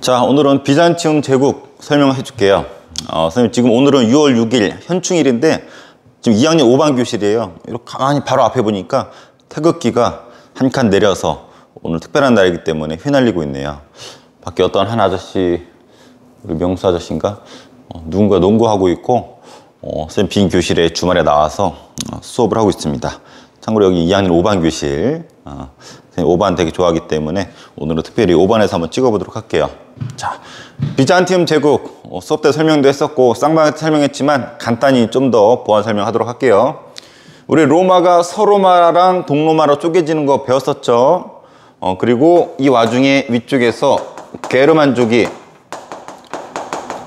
자, 오늘은 비잔티움 제국 설명해 줄게요. 선생님, 지금 오늘은 6월 6일 현충일인데 지금 2학년 5반 교실이에요. 이렇게 가만히 바로 앞에 보니까 태극기가 한 칸 내려서 오늘 특별한 날이기 때문에 휘날리고 있네요. 밖에 어떤 한 아저씨, 우리 명수 아저씨인가? 누군가 농구하고 있고 선생님 빈 교실에 주말에 나와서 수업을 하고 있습니다. 참고로 여기 2학년 5반 교실, 선생님 5반 되게 좋아하기 때문에 오늘은 특별히 5반에서 한번 찍어보도록 할게요. 자, 비잔티움 제국 수업 때 설명도 했었고 쌍방에서 설명했지만 간단히 좀 더 보완 설명하도록 할게요. 우리 로마가 서로마랑 동로마로 쪼개지는 거 배웠었죠. 그리고 이 와중에 위쪽에서 게르만족이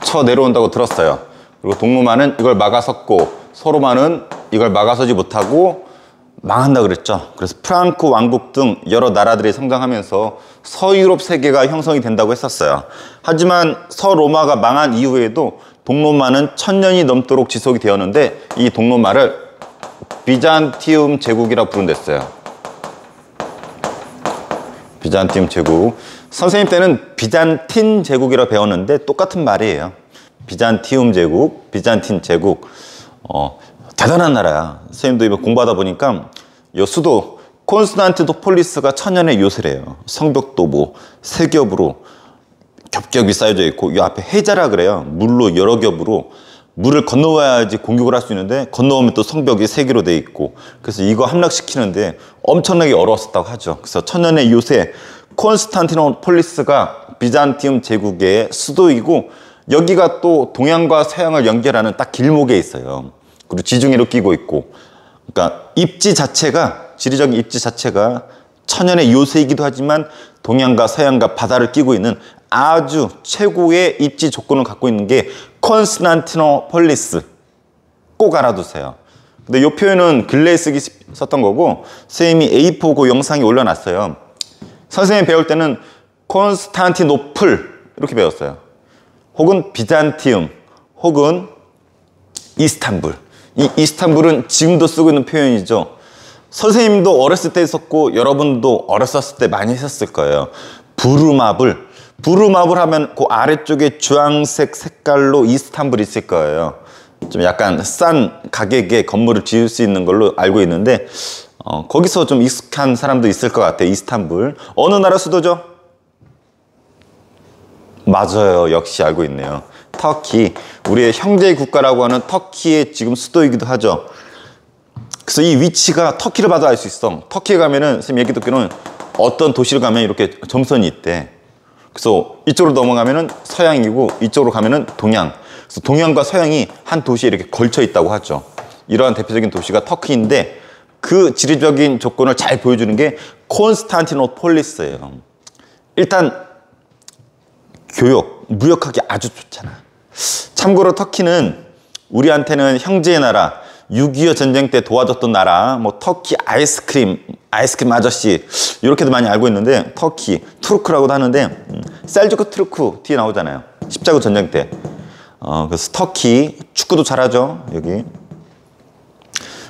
쳐 내려온다고 들었어요. 그리고 동로마는 이걸 막아섰고 서로마는 이걸 막아서지 못하고 망한다 그랬죠. 그래서 프랑크 왕국 등 여러 나라들이 성장하면서 서유럽 세계가 형성이 된다고 했었어요. 하지만 서로마가 망한 이후에도 동로마는 1000년이 넘도록 지속이 되었는데 이 동로마를 비잔티움 제국이라고 부른댔어요. 비잔티움 제국. 선생님 때는 비잔틴 제국이라고 배웠는데 똑같은 말이에요. 비잔티움 제국, 비잔틴 제국. 대단한 나라야. 선생님도 이번 공부하다 보니까 이 수도 콘스탄티노폴리스가 천년의 요새래요. 성벽도 뭐 세 겹으로 겹겹이 쌓여져 있고 이 앞에 해자라 그래요. 물로 여러 겹으로 물을 건너와야지 공격을 할 수 있는데 건너오면 또 성벽이 세 개로 돼 있고 그래서 이거 함락시키는데 엄청나게 어려웠었다고 하죠. 그래서 천년의 요새 콘스탄티노폴리스가 비잔티움 제국의 수도이고 여기가 또 동양과 서양을 연결하는 딱 길목에 있어요. 그리고 지중해로 끼고 있고 그러니까 입지 자체가 지리적인 입지 자체가 천연의 요새이기도 하지만 동양과 서양과 바다를 끼고 있는 아주 최고의 입지 조건을 갖고 있는 게 콘스탄티노폴리스. 꼭 알아두세요. 근데 이 표현은 근래에 썼던 거고 선생님이 A4 그 영상에 올려놨어요. 선생님이 배울 때는 콘스탄티노플 이렇게 배웠어요. 혹은 비잔티움 혹은 이스탄불. 이 이스탄불은 지금도 쓰고 있는 표현이죠. 선생님도 어렸을 때 있었고 여러분도 어렸을 때 많이 했을 거예요. 부르마블. 부르마블 하면 그 아래쪽에 주황색 색깔로 이스탄불 있을 거예요. 좀 약간 싼 가격에 건물을 지을 수 있는 걸로 알고 있는데 거기서 좀 익숙한 사람도 있을 것 같아요. 이스탄불. 어느 나라 수도죠? 맞아요. 역시 알고 있네요. 터키. 우리의 형제 국가라고 하는 터키의 지금 수도이기도 하죠. 그래서 이 위치가 터키를 봐도 알 수 있어. 터키에 가면은 선생님 얘기 듣기로는 어떤 도시를 가면 이렇게 점선이 있대. 그래서 이쪽으로 넘어가면은 서양이고 이쪽으로 가면은 동양. 그래서 동양과 서양이 한 도시에 이렇게 걸쳐 있다고 하죠. 이러한 대표적인 도시가 터키인데 그 지리적인 조건을 잘 보여주는 게 콘스탄티노폴리스예요. 일단 교역, 무역하기 아주 좋잖아. 참고로 터키는 우리한테는 형제의 나라, 6.25 전쟁 때 도와줬던 나라, 뭐 터키 아이스크림 아저씨 이렇게도 많이 알고 있는데 터키, 투르크라고도 하는데 셀주크 투르크 뒤에 나오잖아요. 십자군 전쟁 때. 그래서 터키, 축구도 잘하죠. 여기.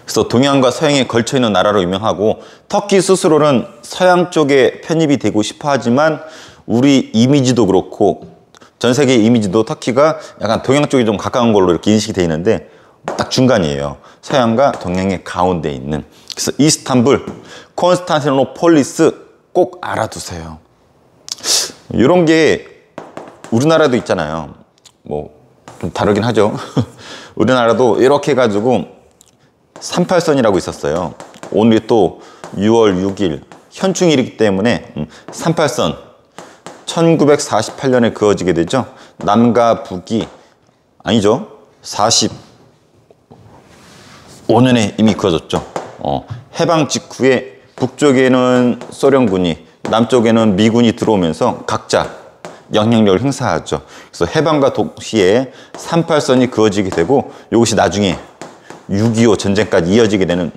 그래서 동양과 서양에 걸쳐있는 나라로 유명하고 터키 스스로는 서양 쪽에 편입이 되고 싶어 하지만 우리 이미지도 그렇고 전 세계 이미지도 터키가 약간 동양 쪽이 좀 가까운 걸로 이렇게 인식이 되어 있는데 딱 중간이에요. 서양과 동양의 가운데 있는. 그래서 이스탄불, 콘스탄티노폴리스 꼭 알아두세요. 이런 게 우리나라도 있잖아요. 뭐 좀 다르긴 하죠. 우리나라도 이렇게 해가지고 38선이라고 있었어요. 오늘이 또 6월 6일 현충일이기 때문에 38선 1948년에 그어지게 되죠. 남과 북이 아니죠. 45년에 이미 그어졌죠. 해방 직후에 북쪽에는 소련군이 남쪽에는 미군이 들어오면서 각자 영향력을 행사하죠. 그래서 해방과 동시에 38선이 그어지게 되고 이것이 나중에 6.25 전쟁까지 이어지게 되는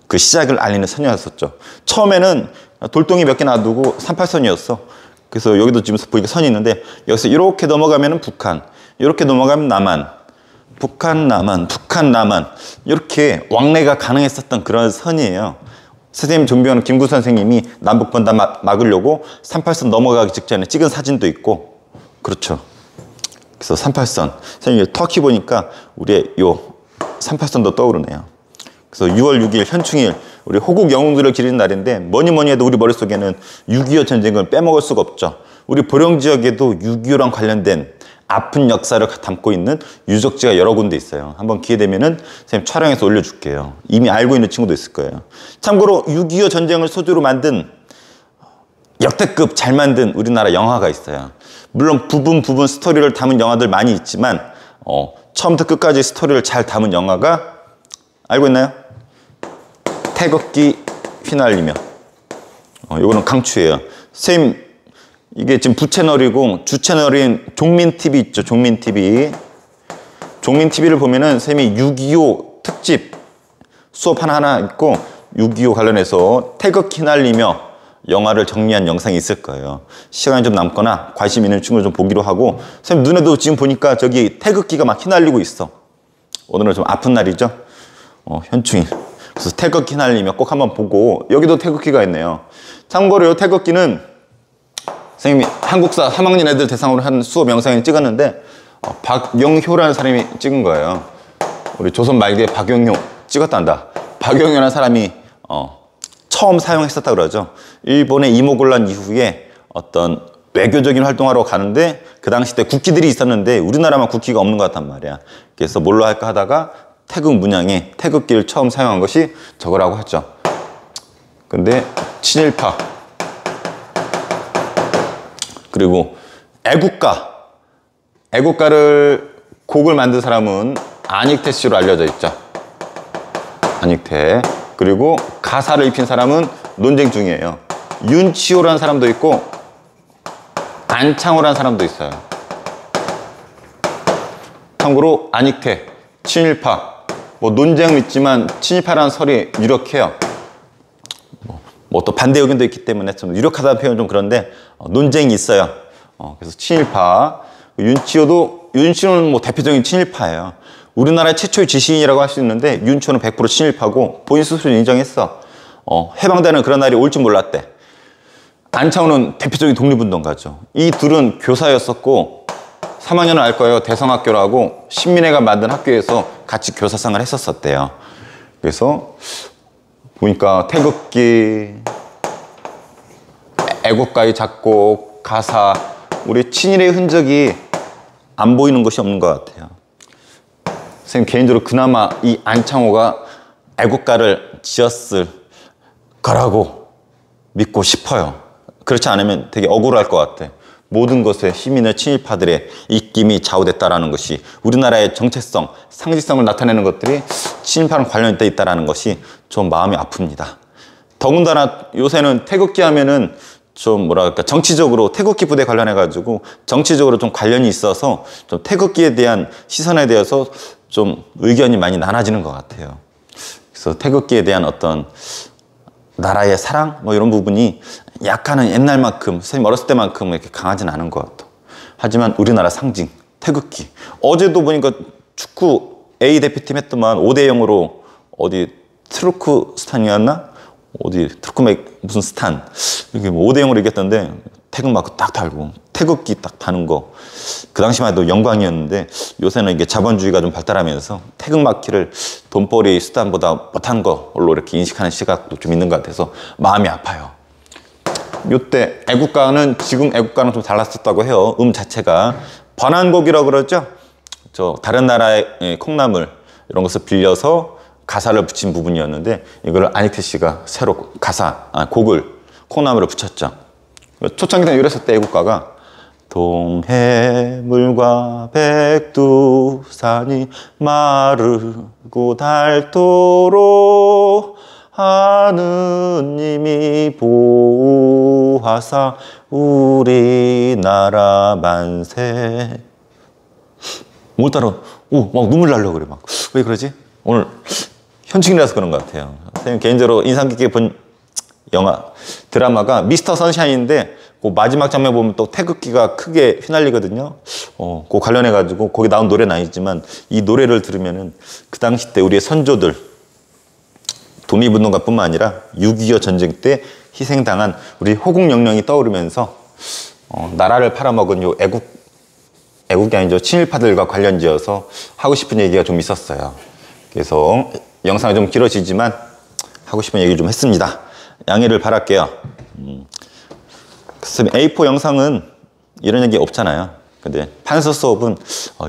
그 시작을 알리는 선이었었죠. 처음에는 돌덩이 몇 개 놔두고 38선이었어. 그래서 여기도 지금 보니까 선이 있는데 여기서 이렇게 넘어가면 북한, 이렇게 넘어가면 남한, 북한, 남한, 북한, 남한 이렇게 왕래가 가능했었던 그런 선이에요. 선생님 존경하는 김구 선생님이 남북분단 막으려고 38선 넘어가기 직전에 찍은 사진도 있고. 그렇죠. 그래서 38선. 선생님 터키 보니까 우리의 요 38선도 떠오르네요. 그래서 6월 6일 현충일, 우리 호국 영웅들을 기리는 날인데 뭐니 해도 우리 머릿속에는 6.25 전쟁을 빼먹을 수가 없죠. 우리 보령 지역에도 6.25랑 관련된 아픈 역사를 담고 있는 유적지가 여러 군데 있어요. 한번 기회 되면은 선생님 촬영해서 올려줄게요. 이미 알고 있는 친구도 있을 거예요. 참고로 6.25 전쟁을 소재로 만든 역대급 잘 만든 우리나라 영화가 있어요. 물론 부분 스토리를 담은 영화들 많이 있지만 처음부터 끝까지 스토리를 잘 담은 영화가 알고 있나요? 태극기 휘날리며. 이거는 강추예요. 선생님 이게 지금 부채널이고 주채널인 종민TV 있죠. 종민TV. 종민TV를 보면은 선생님이 6.25 특집 수업 하나 있고 6.25 관련해서 태극기 휘날리며 영화를 정리한 영상이 있을 거예요. 시간이 좀 남거나 관심 있는 친구를 좀 보기로 하고. 선생님 눈에도 지금 보니까 저기 태극기가 막 휘날리고 있어. 오늘은 좀 아픈 날이죠. 현충일. 그래서 태극기 휘날리며 꼭 한번 보고. 여기도 태극기가 있네요. 참고로 이 태극기는 선생님이 한국사 3학년 애들 대상으로 한 수업 영상을 찍었는데 박영효라는 사람이 찍은 거예요. 우리 조선 말기에 박영효 찍었단다. 박영효라는 사람이 처음 사용했었다 그러죠. 일본의 이모곤란 이후에 어떤 외교적인 활동하러 가는데 그 당시 때 국기들이 있었는데 우리나라만 국기가 없는 것 같단 말이야. 그래서 뭘로 할까 하다가 태극 문양에 태극기를 처음 사용한 것이 저거라고 하죠. 근데 친일파 그리고 애국가를 곡을 만든 사람은 안익태 씨로 알려져 있죠. 안익태. 그리고 가사를 입힌 사람은 논쟁 중이에요. 윤치호라는 사람도 있고 안창호라는 사람도 있어요. 참고로 안익태, 친일파, 논쟁은 있지만 친일파라는 설이 유력해요. 또 반대 의견도 있기 때문에 좀 유력하다는 표현은 좀 그런데 논쟁이 있어요. 그래서 친일파. 윤치호는 대표적인 친일파예요. 우리나라의 최초의 지식인이라고 할 수 있는데 윤치호는 100% 친일파고 본인 스스로 인정했어. 해방되는 그런 날이 올 줄 몰랐대. 안창호는 대표적인 독립운동가죠. 이 둘은 교사였었고 3학년은 알 거예요. 대성학교라고 신민회가 만든 학교에서 같이 교사상을 했었대요. 그래서 보니까 태극기, 애국가의 작곡, 가사, 우리 친일의 흔적이 안 보이는 것이 없는 것 같아요. 선생님 개인적으로 그나마 이 안창호가 애국가를 지었을 거라고 믿고 싶어요. 그렇지 않으면 되게 억울할 것 같아. 모든 것에 힘있는 친일파들의 입김이 좌우됐다라는 것이 우리나라의 정체성, 상징성을 나타내는 것들이 친일파랑 관련이 있다는 것이 좀 마음이 아픕니다. 더군다나 요새는 태극기 하면은 좀 뭐랄까 정치적으로 태극기 부대 관련해가지고 정치적으로 좀 관련이 있어서 좀 태극기에 대한 시선에 대해서 좀 의견이 많이 나눠지는 것 같아요. 그래서 태극기에 대한 어떤 나라의 사랑 이런 부분이 약간은 옛날만큼 선생님 어렸을 때만큼 이렇게 강하지는 않은 것 같아. 하지만 우리나라 상징 태극기. 어제도 보니까 축구 A 대표팀 했더만 5대0으로 어디 트루크스탄이었나? 어디 트루크메 무슨 스탄 이렇게 5대0으로 이겼던데 태극 마크 딱 달고 태극기 딱 다는 거 그 당시만 해도 영광이었는데 요새는 이게 자본주의가 좀 발달하면서 태극 마키를 돈벌이 수단보다 못한 걸로 이렇게 인식하는 시각도 좀 있는 것 같아서 마음이 아파요. 요때 애국가는 지금 애국가는 좀 달랐었다고 해요. 자체가 번안곡이라고 그러죠. 다른 나라의 콩나물 이런 것을 빌려서 가사를 붙인 부분이었는데 이걸 안익태 씨가 새로 곡을 콩나물을 붙였죠. 초창기 때 이랬을 때 애국가가 동해물과 백두산이 마르고 닳도록 하느님이 보호하사 우리나라 만세. 오늘따라 막 눈물 나려고 그래. 왜 그러지? 오늘 현충일이라서 그런 것 같아요. 선생님 개인적으로 인상 깊게 본 드라마가 미스터 선샤인인데 그 마지막 장면 보면 또 태극기가 크게 휘날리거든요. 그 관련해가지고 거기 나온 노래는 아니지만 이 노래를 들으면은 그 당시 때 우리의 선조들 독립운동가뿐만 아니라 6.25 전쟁 때 희생당한 우리 호국영령이 떠오르면서 나라를 팔아먹은 요 애국이 아니죠. 친일파들과 관련지어서 하고 싶은 얘기가 좀 있었어요. 그래서 영상이 좀 길어지지만 하고 싶은 얘기를 좀 했습니다. 양해를 바랄게요. A4 영상은 이런 얘기 없잖아요. 근데 판서 수업은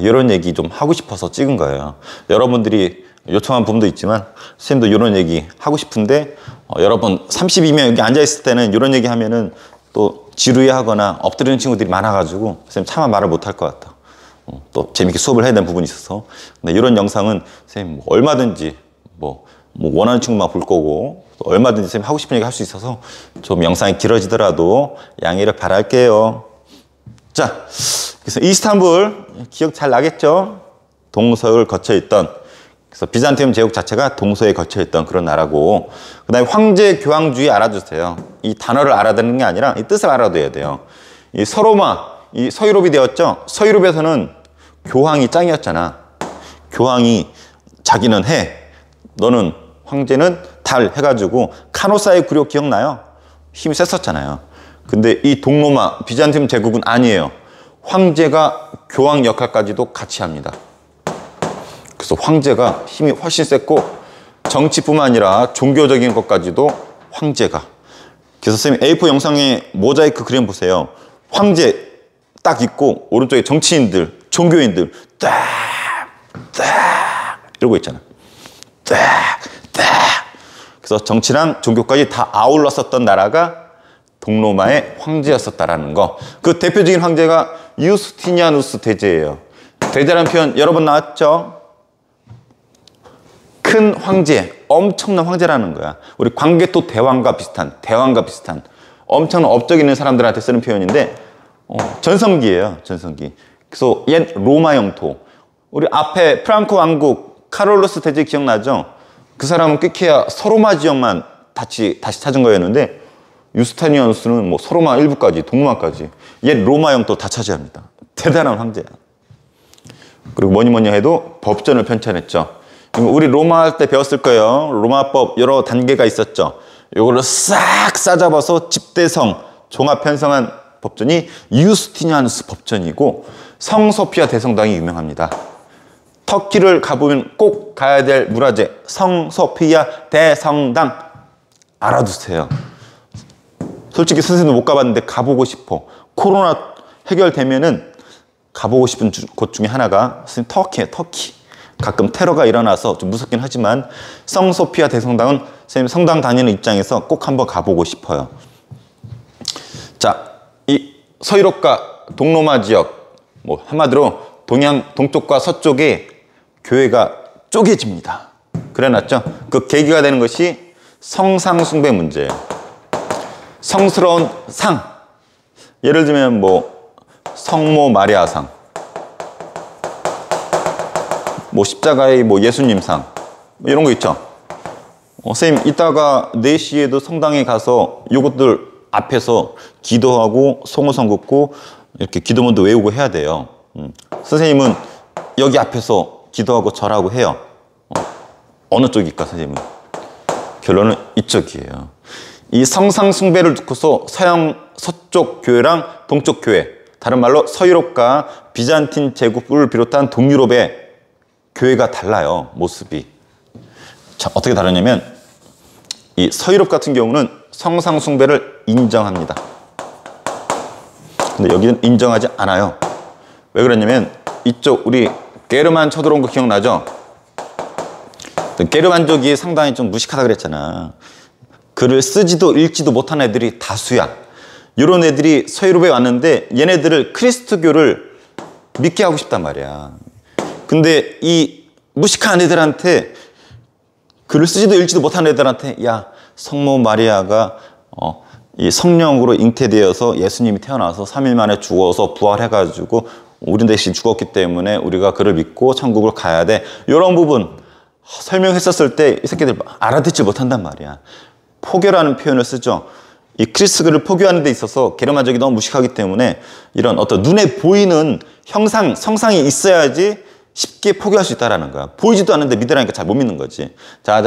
이런 얘기 좀 하고 싶어서 찍은 거예요. 여러분들이 요청한 부분도 있지만 선생님도 이런 얘기 하고 싶은데 여러분 32명 여기 앉아있을 때는 이런 얘기 하면은 또 지루해하거나 엎드리는 친구들이 많아가지고 선생님 차마 말을 못할 것 같다. 또 재밌게 수업을 해야 되는 부분이 있어서. 근데 이런 영상은 선생님 뭐 얼마든지 뭐 원하는 친구만 볼 거고 또 얼마든지 선생님 하고 싶은 얘기 할 수 있어서 좀 영상이 길어지더라도 양해를 바랄게요. 자, 그래서 이스탄불 기억 잘 나겠죠? 동서를 거쳐있던, 그래서 비잔티움 제국 자체가 동서에 거쳐있던 그런 나라고, 그 다음에 황제 교황주의 알아두세요. 이 단어를 알아듣는 게 아니라 이 뜻을 알아둬야 돼요. 이 서로마, 이 서유럽이 되었죠. 서유럽에서는 교황이 짱이었잖아. 교황이 자기는 해, 너는 황제는 달 해가지고 카노사의 굴욕 기억나요? 힘이 셌었잖아요. 근데 이 동로마 비잔티움 제국은 아니에요. 황제가 교황 역할까지도 같이 합니다. 그래서 황제가 힘이 훨씬 셌고 정치뿐만 아니라 종교적인 것까지도 황제가. 그래서 선생님 A4 영상에 모자이크 그림 보세요. 황제 딱 있고 오른쪽에 정치인들, 종교인들 딱 이러고 있잖아. 딱. 그래서 정치랑 종교까지 다 아울렀었던 나라가 동로마의 황제였었다라는 거. 그 대표적인 황제가 유스티니아누스 대제예요. 대제라는 표현 여러 번 나왔죠? 큰 황제, 엄청난 황제라는 거야. 우리 광개토 대왕과 비슷한 엄청난 업적 있는 사람들한테 쓰는 표현인데 전성기예요. 전성기. 그래서 옛 로마 영토. 우리 앞에 프랑코 왕국 카롤루스 대제 기억나죠? 그 사람은 quique야 서로마 지역만 다시 찾은 거였는데 유스타니아누스는 뭐 서로마 일부까지, 동로마까지 옛 로마 영토 다 차지합니다. 대단한 황제야. 그리고 뭐니 해도 법전을 편찬했죠. 우리 로마 할 때 배웠을 거예요. 로마법 여러 단계가 있었죠. 이걸로 싹 싸잡아서 집대성 종합 편성한 법전이 유스티니아누스 법전이고, 성소피아 대성당이 유명합니다. 터키를 가보면 꼭 가야 될 문화재 성소피아 대성당 알아두세요. 솔직히 선생님도 못 가봤는데 가보고 싶어. 코로나 해결되면은 가보고 싶은 곳 중에 하나가 선생님 터키예요. 터키. 가끔 테러가 일어나서 좀 무섭긴 하지만 성소피아 대성당은 선생님 성당 다니는 입장에서 꼭 한번 가보고 싶어요. 자, 이 서유럽과 동로마 지역, 뭐 한마디로 동쪽과 서쪽에 교회가 쪼개집니다. 그래놨죠? 그 계기가 되는 것이 성상숭배 문제예요. 성스러운 상, 예를 들면 뭐 성모 마리아상, 뭐 십자가의 뭐 예수님상, 뭐 이런 거 있죠. 선생님 이따가 4시에도 성당에 가서 이것들 앞에서 기도하고 송호성 긋고 이렇게 기도문도 외우고 해야 돼요. 선생님은 여기 앞에서 기도하고 절하고 해요. 어느 쪽일까 선생님은? 결론은 이쪽이에요. 이 성상숭배를 두고서 서쪽 교회랑 동쪽 교회, 다른 말로 서유럽과 비잔틴 제국을 비롯한 동유럽의 교회가 달라요. 모습이. 자, 어떻게 다르냐면 이 서유럽 같은 경우는 성상숭배를 인정합니다. 근데 여기는 인정하지 않아요. 왜 그러냐면 이쪽 우리 게르만 쳐들어온 거 기억나죠? 게르만족이 상당히 좀 무식하다 그랬잖아. 글을 쓰지도 읽지도 못한 애들이 다수야. 이런 애들이 서유럽에 왔는데 얘네들을 크리스트교를 믿게 하고 싶단 말이야. 근데 이 무식한 애들한테, 글을 쓰지도 읽지도 못한 애들한테, 야, 성모 마리아가 이 성령으로 잉태되어서 예수님이 태어나서 3일 만에 죽어서 부활해가지고 우리 대신 죽었기 때문에 우리가 그를 믿고 천국을 가야 돼. 이런 부분 설명했었을 때 이 새끼들 알아듣지 못한단 말이야. 포교라는 표현을 쓰죠. 이 크리스트교를 포교하는 데 있어서 게르만족이 너무 무식하기 때문에 이런 어떤 눈에 보이는 형상, 성상이 있어야지 쉽게 포기할 수 있다라는 거야. 보이지도 않는데 믿으라니까 잘 못 믿는 거지. 자,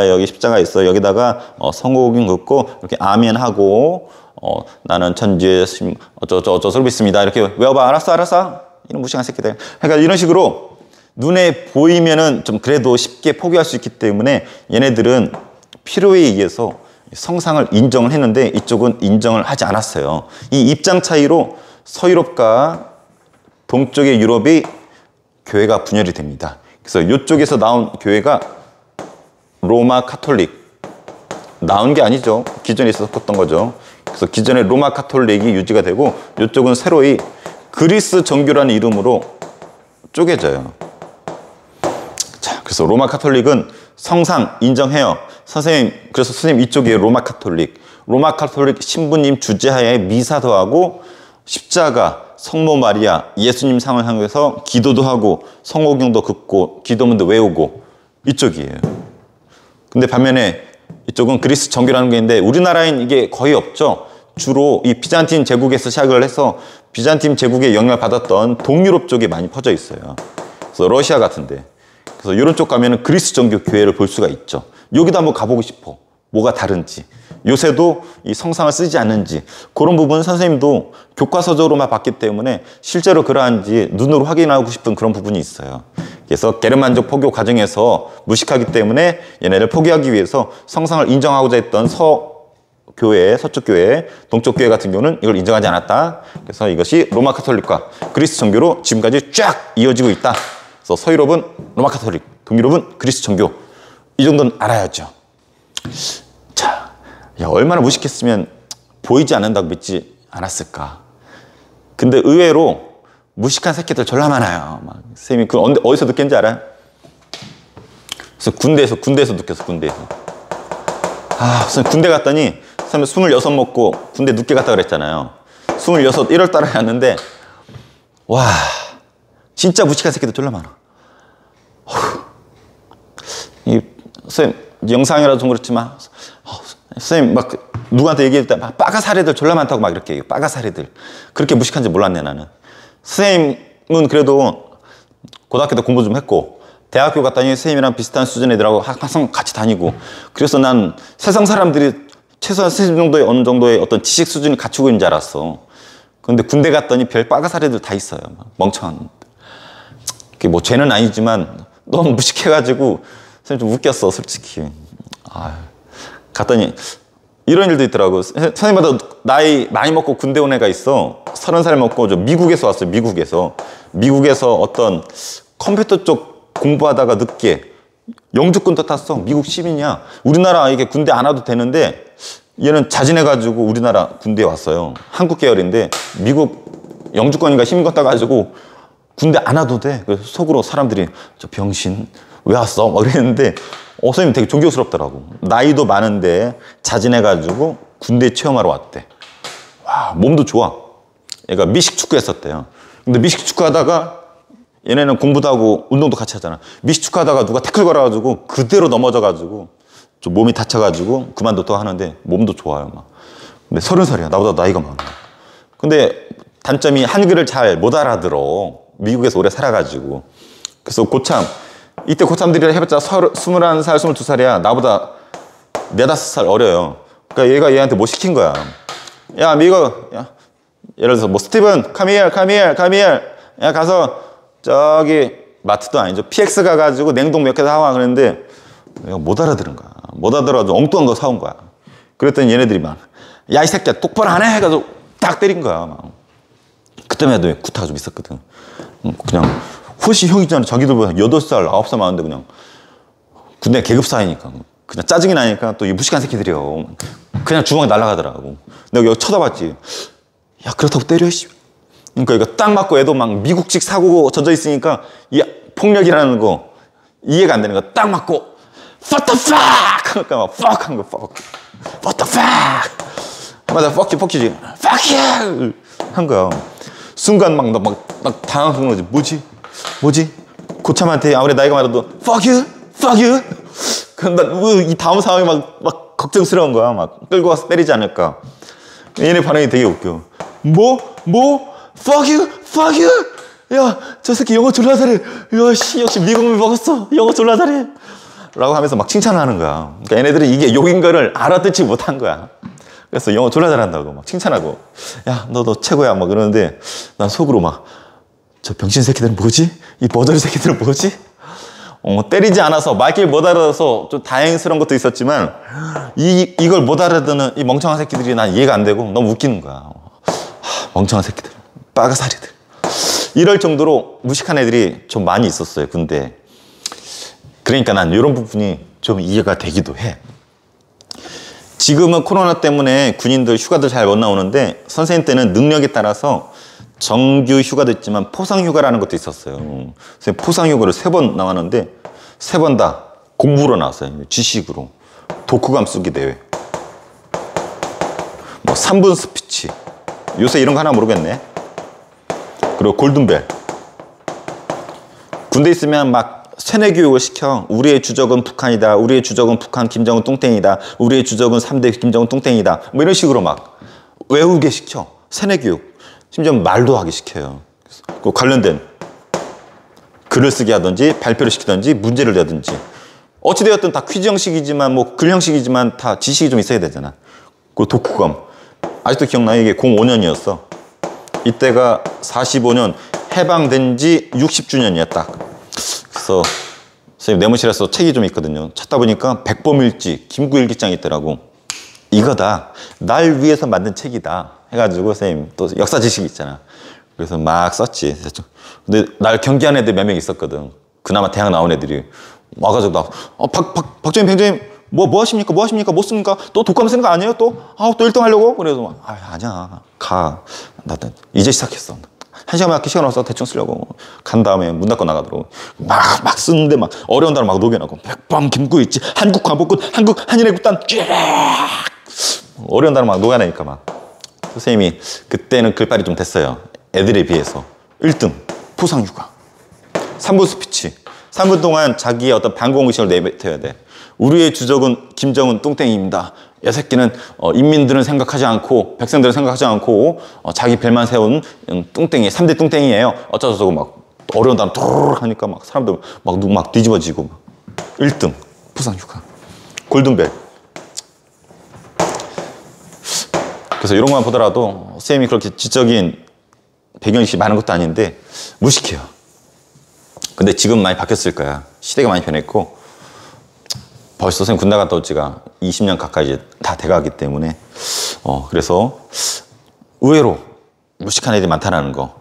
여기 십자가 있어. 여기다가 성호경 긋고 이렇게 아멘 하고 나는 천주의 어쩌고 믿습니다. 이렇게 외워봐. 알았어. 이런 무식한 새끼들. 그러니까 이런 식으로 눈에 보이면은 좀 그래도 쉽게 포기할 수 있기 때문에 얘네들은 필요에 의해서 성상을 인정을 했는데 이쪽은 인정을 하지 않았어요. 이 입장 차이로 서유럽과 동쪽의 유럽이 교회가 분열이 됩니다. 그래서 이쪽에서 나온 교회가 로마 카톨릭, 나온 게 아니죠. 기존에 있었던 거죠. 그래서 기존의 로마 카톨릭이 유지가 되고 이쪽은 새로이 그리스 정교라는 이름으로 쪼개져요. 자, 그래서 로마 카톨릭은 성상 인정해요. 그래서 선생님 이쪽에 로마 카톨릭 신부님 주재하에 미사도 하고 십자가, 성모 마리아, 예수님 상을 향해서 기도도 하고 성호경도 긋고 기도문도 외우고 이쪽이에요. 근데 반면에 이쪽은 그리스 정교라는 게 있는데 우리나라엔 이게 거의 없죠. 주로 이 비잔틴 제국에서 시작을 해서 비잔틴 제국의 영향을 받았던 동유럽 쪽에 많이 퍼져 있어요. 그래서 러시아 같은데. 그래서 이런 쪽 가면은 그리스 정교 교회를 볼 수가 있죠. 여기도 한번 가보고 싶어. 뭐가 다른지. 요새도 이 성상을 쓰지 않는지 그런 부분 선생님도 교과서적으로만 봤기 때문에 실제로 그러한지 눈으로 확인하고 싶은 그런 부분이 있어요. 그래서 게르만족 포교 과정에서 무식하기 때문에 얘네를 포기하기 위해서 성상을 인정하고자 했던 서교회, 서쪽 교회, 동쪽 교회 같은 경우는 이걸 인정하지 않았다. 그래서 이것이 로마 카톨릭과 그리스 정교로 지금까지 쫙 이어지고 있다. 그래서 서유럽은 로마 카톨릭, 동유럽은 그리스 정교. 이 정도는 알아야죠. 자, 야, 얼마나 무식했으면 보이지 않는다고 믿지 않았을까. 근데 의외로 무식한 새끼들 졸라 많아요. 막 선생님이 그 어디서 느꼈는지 알아요? 그래서 군대에서 느꼈어. 군대에서. 선생님 군대 갔더니 선생님 26 먹고 군대 늦게 갔다 그랬잖아요. 26 1월 달에 갔는데 와 진짜 무식한 새끼들 졸라 많아. 이 선생님 영상이라도 좀 그렇지만 선생님 막 누구한테 얘기할 때 막 빠가사리들 졸라 많다고 막 이렇게 얘기해요. 빠가사리들. 그렇게 무식한지 몰랐네 나는. 선생님은 그래도 고등학교 때 공부 좀 했고 대학교 갔더니 선생님이랑 비슷한 수준 애들하고 항상 같이 다니고 그래서 난 세상 사람들이 최소한 선생님 정도의 어느 정도의 어떤 지식 수준이 갖추고 있는 줄 알았어. 근데 군대 갔더니 별 빠가사리들 다 있어요. 막 멍청한. 그게 뭐 죄는 아니지만 너무 무식해가지고 선생님 좀 웃겼어 솔직히. 갔더니 이런 일도 있더라고. 선생님마다 나이 많이 먹고 군대 온 애가 있어. 30살 먹고 저 미국에서 왔어요. 미국에서 어떤 컴퓨터 쪽 공부하다가 늦게 영주권도 땄어. 미국 시민이야. 우리나라 이게 군대 안 와도 되는데 얘는 자진해가지고 우리나라 군대에 왔어요. 한국 계열인데 미국 영주권인가 시민권 따가지고 군대 안 와도 돼. 그래서 속으로 사람들이 저 병신 왜 왔어? 막 이랬는데 선생님 되게 존경스럽더라고. 나이도 많은데 자진해가지고 군대 체험하러 왔대. 와 몸도 좋아. 얘가 미식축구 했었대요. 근데 미식축구 하다가 얘네는 공부도 하고 운동도 같이 하잖아. 미식축구 하다가 누가 태클 걸어가지고 그대로 넘어져가지고 좀 몸이 다쳐가지고 그만뒀다고 하는데 몸도 좋아요. 막. 근데 30살이야. 나보다 나이가 많아. 근데 단점이 한글을 잘 못 알아들어. 미국에서 오래 살아가지고. 그래서 고참 이때 고참들이 해봤자 21살, 22살이야. 나보다 4, 5살 어려요. 그러니까 얘가 얘한테 뭐 시킨 거야. 야, 미국, 야, 예를 들어서 뭐 스티븐, come here. 야, 가서 저기 마트도 아니죠. PX 가가지고 냉동 몇 개 사와 그랬는데 얘가 못 알아들은 거야. 못 알아들어가지고 엉뚱한 거 사온 거야. 그랬더니 얘네들이 막, 야, 이 새끼야, 똑바로 안 해! 해가지고 딱 때린 거야. 막. 그때만 해도 구타가 좀 있었거든. 그냥 훨씬 형이잖아. 자기들보다 8살, 9살 많은데 그냥 군대 계급 사이니까 그냥 짜증이 나니까 또 이 무식한 새끼들이요. 그냥 주먹에 날아가더라고. 내가 여기 쳐다봤지. 야 그렇다고 때려 씨. 그러니까 이거 딱 맞고 애도 막 미국식 사고고 젖어 있으니까 이 폭력이라는 거 이해가 안 되는 거 딱 맞고 What the fuck! 그러니까 막 fuck 한 거 fuck. What the fuck! 맞아 fuck you지. fuck you! 한 거야. 순간 막 당황한 거지. 뭐지? 고참한테 아무리 나이가 많아도 fuck you. 그럼 이 다음 상황이 막 걱정스러운 거야. 막 끌고 와서 때리지 않을까. 얘네 반응이 되게 웃겨. 뭐? fuck you? 야, 저 새끼 영어 졸라 잘해. 야, 씨, 역시 미국물 먹었어. 영어 졸라 잘해. 라고 하면서 막 칭찬하는 거야. 그러니까 얘네들은 이게 욕인 거를 알아듣지 못한 거야. 그래서 영어 졸라 잘한다고 막 칭찬하고. 야, 너 최고야. 막 그러는데 난 속으로 막, 저 병신 새끼들은 뭐지? 이 버저리 새끼들은 뭐지? 때리지 않아서 말귀를 못 알아서 좀 다행스러운 것도 있었지만 이걸 못 알아듣는 이 멍청한 새끼들이 난 이해가 안 되고 너무 웃기는 거야. 멍청한 새끼들, 빠가사리들. 이럴 정도로 무식한 애들이 좀 많이 있었어요, 군대에. 그러니까 난 이런 부분이 좀 이해가 되기도 해. 지금은 코로나 때문에 군인들 휴가들 잘 못 나오는데 선생님 때는 능력에 따라서 정규 휴가도 있지만 포상 휴가라는 것도 있었어요. 그래서 포상 휴가를 3번 나왔는데 3번 다 공부로 나왔어요. 지식으로. 독후감 쓰기 대회. 뭐 3분 스피치. 요새 이런 거 하나 모르겠네. 그리고 골든벨. 군대 있으면 막 세뇌 교육을 시켜. 우리의 주적은 북한이다. 우리의 주적은 북한 김정은 뚱땡이다. 우리의 주적은 3대 김정은 뚱땡이다. 뭐 이런 식으로 막 외우게 시켜. 세뇌 교육. 심지어 말도 하기 시켜요. 그 관련된 글을 쓰게 하든지 발표를 시키든지 문제를 내든지 어찌되었든 다 퀴즈 형식이지만 뭐 글 형식이지만 다 지식이 좀 있어야 되잖아. 그 독후감. 아직도 기억나요? 이게 05년이었어. 이때가 45년 해방된 지 60주년이야 딱. 그래서 선생님 내무실에서 책이 좀 있거든요. 찾다 보니까 백범일지 김구일기장이 있더라고. 이거다. 날 위해서 만든 책이다. 해가지고 선생님 또 역사 지식이 있잖아. 그래서 막 썼지. 근데 날 경기하는 애들 몇 명 있었거든. 그나마 대학 나온 애들이 와가지고 나 박정희 병장님 뭐 하십니까? 뭐 하십니까? 못 씁니까? 또 독감 쓰는 거 아니에요? 또 1등 하려고? 그래서 아니야. 가. 나 이제 시작했어. 1시간밖에 시간 없어. 대충 쓰려고. 간 다음에 문 닫고 나가더라고. 막 쓰는데 막 어려운 단어 막 녹여놓고. 백범 김구일지 한국 광복군 한국 한인의 국단 쫙 어려운 단어 막 녹여내니까 막. 선생님이 그때는 글빨이 좀 됐어요. 애들에 비해서. 1등 포상 휴가. 3분 스피치. 3분 동안 자기의 어떤 반공의식을 내뱉어야 돼. 우리의 주적은 김정은 뚱땡이입니다. 이 새끼는 인민들은 생각하지 않고 백성들은 생각하지 않고 자기 별만 세운 뚱땡이 3대 뚱땡이에요. 어쩌고저쩌고 막 어려운 단어 도르륵 하니까 막 사람들 막 뒤집어지고. 1등 포상 휴가. 골든벨. 그래서 이런 것만 보더라도 선생님이 그렇게 지적인 배경이 많은 것도 아닌데 무식해요. 근데 지금 많이 바뀌었을 거야. 시대가 많이 변했고 벌써 선생님 군대 갔다 올 지가 20년 가까이 이제 다 돼가기 때문에 그래서 의외로 무식한 애들이 많다는 거.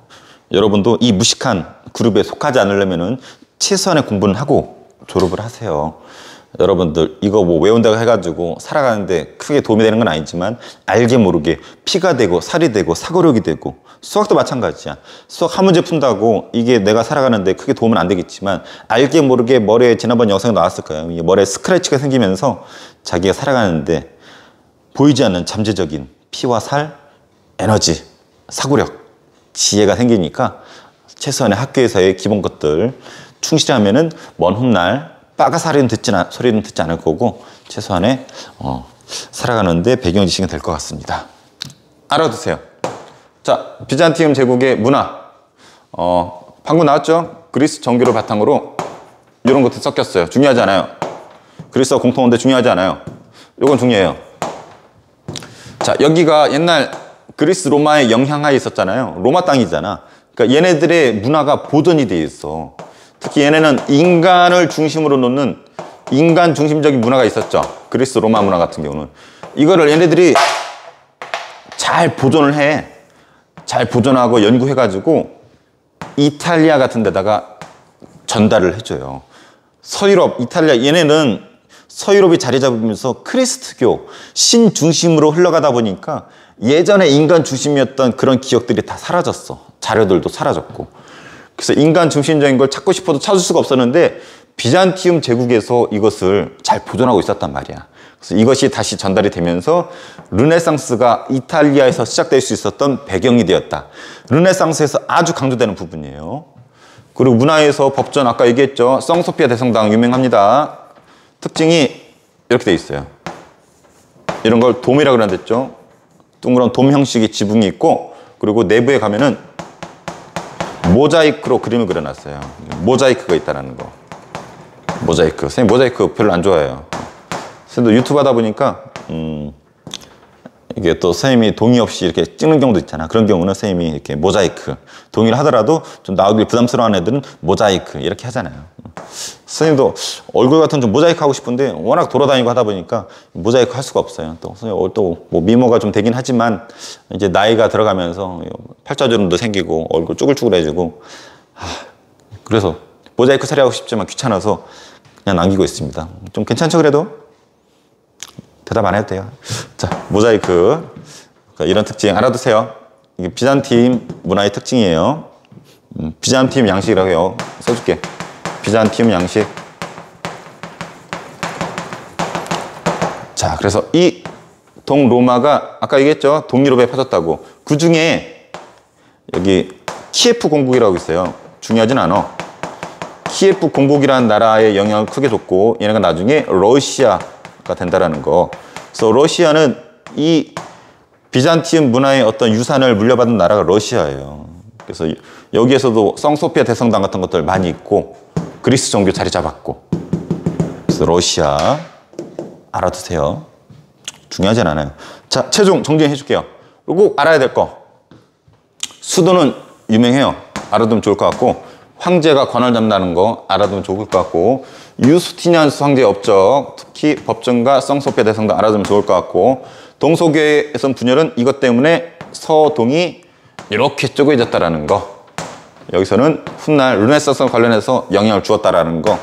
여러분도 이 무식한 그룹에 속하지 않으려면은 최소한의 공부는 하고 졸업을 하세요. 여러분들 이거 뭐 외운다고 해가지고 살아가는데 크게 도움이 되는 건 아니지만 알게 모르게 피가 되고 살이 되고 사고력이 되고 수학도 마찬가지야. 수학 한 문제 푼다고 이게 내가 살아가는데 크게 도움은 안 되겠지만 알게 모르게 머리에 지난번 영상에 나왔을 거예요. 이게 머리에 스크래치가 생기면서 자기가 살아가는데 보이지 않는 잠재적인 피와 살, 에너지, 사고력, 지혜가 생기니까 최소한의 학교에서의 기본 것들 충실하면은 먼 훗날 빠가사리는 소리는 듣지 않을 거고 최소한의 살아가는데 배경 지식이 될 것 같습니다. 알아두세요. 자, 비잔티움 제국의 문화. 방금 나왔죠? 그리스 정교를 바탕으로 이런 것도 섞였어요. 중요하지 않아요. 그리스와 공통어인데 중요하지 않아요. 이건 중요해요. 자, 여기가 옛날 그리스 로마의 영향하에 있었잖아요. 로마 땅이잖아. 그러니까 얘네들의 문화가 보존이 돼 있어. 특히 얘네는 인간을 중심으로 놓는 인간 중심적인 문화가 있었죠. 그리스 로마 문화 같은 경우는. 이거를 얘네들이 잘 보존을 해. 잘 보존하고 연구해가지고 이탈리아 같은 데다가 전달을 해줘요. 서유럽, 이탈리아, 얘네는 서유럽이 자리 잡으면서 크리스트교, 신 중심으로 흘러가다 보니까 예전에 인간 중심이었던 그런 기억들이 다 사라졌어. 자료들도 사라졌고. 그래서 인간 중심적인 걸 찾고 싶어도 찾을 수가 없었는데 비잔티움 제국에서 이것을 잘 보존하고 있었단 말이야. 그래서 이것이 다시 전달이 되면서 르네상스가 이탈리아에서 시작될 수 있었던 배경이 되었다. 르네상스에서 아주 강조되는 부분이에요. 그리고 문화에서 법전 아까 얘기했죠. 성소피아 대성당 유명합니다. 특징이 이렇게 돼 있어요. 이런 걸 돔이라고 그랬죠. 둥그런 돔 형식의 지붕이 있고 그리고 내부에 가면은 모자이크로 그림을 그려놨어요. 모자이크가 있다는 거. 모자이크. 선생님 모자이크 별로 안 좋아해요. 선생님도 유튜브 하다 보니까 이게 또 선생님이 동의 없이 이렇게 찍는 경우도 있잖아. 그런 경우는 선생님이 이렇게 모자이크, 동의를 하더라도 좀 나오기 부담스러운 애들은 모자이크 이렇게 하잖아요. 선생님도 얼굴 같은 좀 모자이크 하고 싶은데 워낙 돌아다니고 하다 보니까 모자이크 할 수가 없어요. 또 선생님 또 뭐 미모가 좀 되긴 하지만 이제 나이가 들어가면서 팔자주름도 생기고 얼굴 쭈글쭈글해지고 그래서 모자이크 처리하고 싶지만 귀찮아서 그냥 남기고 있습니다. 좀 괜찮죠 그래도? 대답 안 해도 돼요. 자, 모자이크. 이런 특징 알아두세요. 이게 비잔틴 문화의 특징이에요. 비잔틴 양식이라고 해요. 써줄게. 비잔틴 양식. 자, 그래서 이 동로마가 아까 얘기했죠. 동유럽에 퍼졌다고. 그 중에 여기 키예프 공국이라고 있어요. 중요하진 않아. 키예프 공국이라는 나라에 영향을 크게 줬고 얘네가 나중에 러시아가 된다라는 거. 그래서 러시아는 이 비잔티움 문화의 어떤 유산을 물려받은 나라가 러시아예요. 그래서 여기에서도 성소피아 대성당 같은 것들 많이 있고 그리스 종교 자리 잡았고. 그래서 러시아 알아두세요. 중요하진 않아요. 자, 최종 정리해 줄게요. 그리고 꼭 알아야 될 거. 수도는 유명해요. 알아두면 좋을 것 같고 황제가 관을 잡는다는 거 알아두면 좋을 것 같고 유스티니아누스 황제의 업적, 특히 법정과 성소피아 대성당 알아두면 좋을 것 같고 동서교회에선 분열은 이것 때문에 서동이 이렇게 쪼개졌다라는 거. 여기서는 훗날 르네상스 관련해서 영향을 주었다라는 거.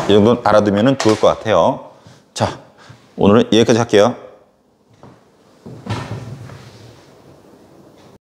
이 정도는 알아두면 좋을 것 같아요. 자, 오늘은 여기까지 할게요.